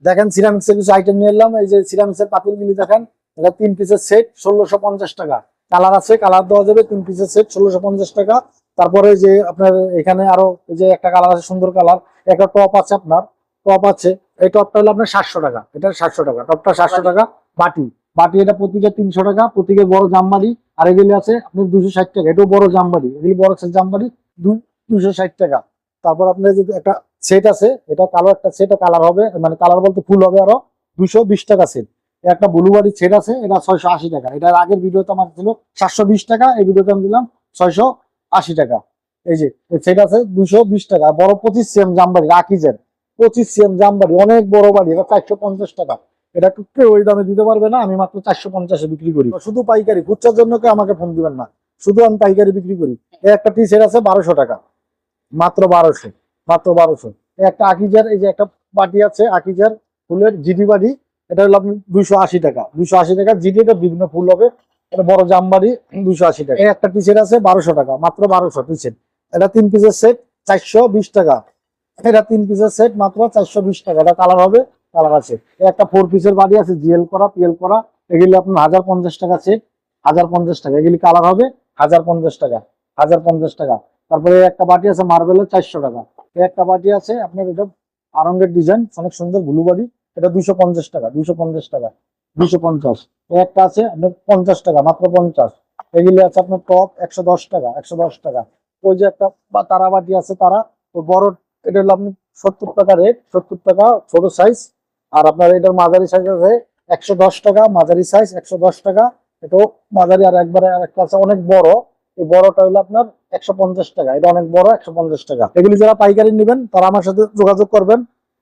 দেখেন সিরামিক্স এর কিছু আইটেম নিয়ে এলাম। এই যে সিরামিক্স এর পাতিলগুলি দেখেন, এটা 3 পিসের সেট 1650 টাকা। কালার আছে, কালার দেওয়া যাবে। 3 পিসের সেট 1650 টাকা। তারপরে যে আপনার এখানে আরো যে একটা কালার আছে, সুন্দর কালার, একটা টপ আছে, আপনার টপ আছে। এই টপটা হলো আপনার 700 টাকা, এটা 700 টাকা, টপটা 700 টাকা। বাটি বাটি এটা প্রতিকে 300 টাকা, প্রতিকে বড় জামবাড়ি। আর এগুলি আছে আপনার 260 টাকা, এটাও বড় জামবাড়ি, এগুলি বড় জামবাড়ি 260 টাকা। তারপর আপনার যে একটা সেট আছে, এটা কালো একটা সেট, কালার হবে মানে কালার বলতে ফুল হবে আরো 220 টাকা সেট। একটা ব্লুবাড়ি সেট আছে, এটা 680 টাকা। এটার আগের ভিডিওতে আমার ছিল 720 টাকা, এই ভিডিওতে আমি দিলাম 680 টাকা। এই যে সেট আছে 220 টাকা। বড় 25 সিএম জামবাড়ি রাকিজের, 25 সিএম জামবাড়ি, অনেক বড় বাড়ি, এটা 450 টাকা। এটা কেউ ওই দামে দিতে পারবে না, আমি মাত্র 450-এ বিক্রি করি। শুধু পাইকারি, খুচরার জন্য কেউ আমাকে ফোন দিবেন না, শুধু আমি পাইকারি বিক্রি করি। এই একটা টি সেট আছে 1200 টাকা, মাত্র 1200, মাত্র 1200। একটা আকিজার, এই যে একটা বাটি আছে আকিজার ফুলের জিডি বাড়ি, এটা হলো আপনি 280 টাকা, 280 টাকা জিডি। এটা বিভিন্ন ফুল হবে, এটা বড় জামবাড়ি, 280 টাকা। এই একটা টি সেট আছে 1200 টাকা, মাত্র 1200 টি সেট। এটা 3 পিসের সেট 420 টাকা। এটা 3 পিসের সেট মাত্র 420 টাকা। এটা কালার হবে, কালার আছে। একটা 4 পিসের বাড়ি আছে, জিএল করা, পিএল করা, এগুলি আপনার 1050 টাকা সেট, 1050 টাকা। এগুলি কালার হবে 1050 টাকা, 1050 টাকা। তারপরে একটা বাটি আছে মার্বেলের 400 টাকা। একটা বাটি আছে আপনার, এটা আরঙ্গের ডিজাইন, অনেক সুন্দর ব্লু বাড়ি, এটা 250 টাকা, 250 টাকা, 250। একটা আছে আপনার 50 টাকা, মাত্র 50। এগুলি আছে আপনার টপ 110 টাকা, 110 টাকা। ওই যে একটা তারা বাটি আছে, তারা ওই বড়, এটা হলো আপনি 70 টাকা রেট, 70 টাকা ছোট সাইজ। আর আপনার এটার মাঝারি সাইজ আছে 110 টাকা, মাঝারি সাইজ 110 টাকা, এটাও মাঝারি। আর একবারে আরেকটা আছে অনেক বড়, এই বড়টা হলো আপনার 150 টাকা, এটা অনেক বড়, 150 টাকা। এগুলি যারা পাইকারি নেবেন তারা আমার সাথে যোগাযোগ করবেন।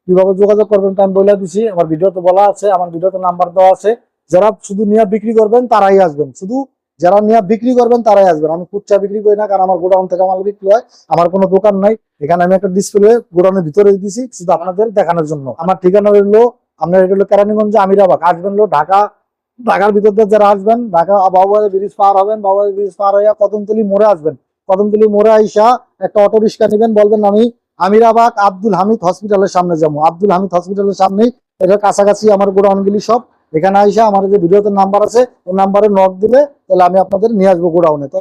কিভাবে যোগাযোগ করবেন তা আমি বলে দিচ্ছি, আমার ভিডিওতে বলা আছে, আমার ভিডিওতে নাম্বার দেওয়া আছে। যারা শুধু নিয়ে বিক্রি করবেন তারাই আসবেন, শুধু যারা নিয়ে বিক্রি করবেন তারাই আসবেন। আমি খুচরা বিক্রি করি না, কারণ আমার গোডাউন থেকে মাল বিক্রি হয়, আমার কোনো দোকান নাই। এখানে আমি একটা ডিসপ্লে গোডাউনের ভিতরে দিয়েছি শুধু আপনাদের দেখানোর জন্য। আমার ঠিকানা হলো আপনার, এটা হলো কেরানীগঞ্জ আমিরাবাগ। আসবেন হলো ঢাকা, ঢাকার ভিতর দিয়ে যারা আসবেন, ঢাকা বাবুবাজার ব্রিজ পার হবেন, বাবুবাজার ব্রিজ পার হইয়া কদমতলী মোড়ে আসবেন। কদমতলী মোড়ে আইসা একটা অটো রিক্সা নেবেন, বলবেন আমি আমিরাবাগ আব্দুল হামিদ হসপিটালের সামনে যাবো। আব্দুল হামিদ হসপিটালের সামনেই, এটা কাছাকাছি আমার গোডাউনগুলি সব। এখানে আইসা আমার যে ভিডিওতে নাম্বার আছে, ওই নাম্বারে নক দিলে তাহলে আমি আপনাদের নিয়ে আসবো গোডাউনে।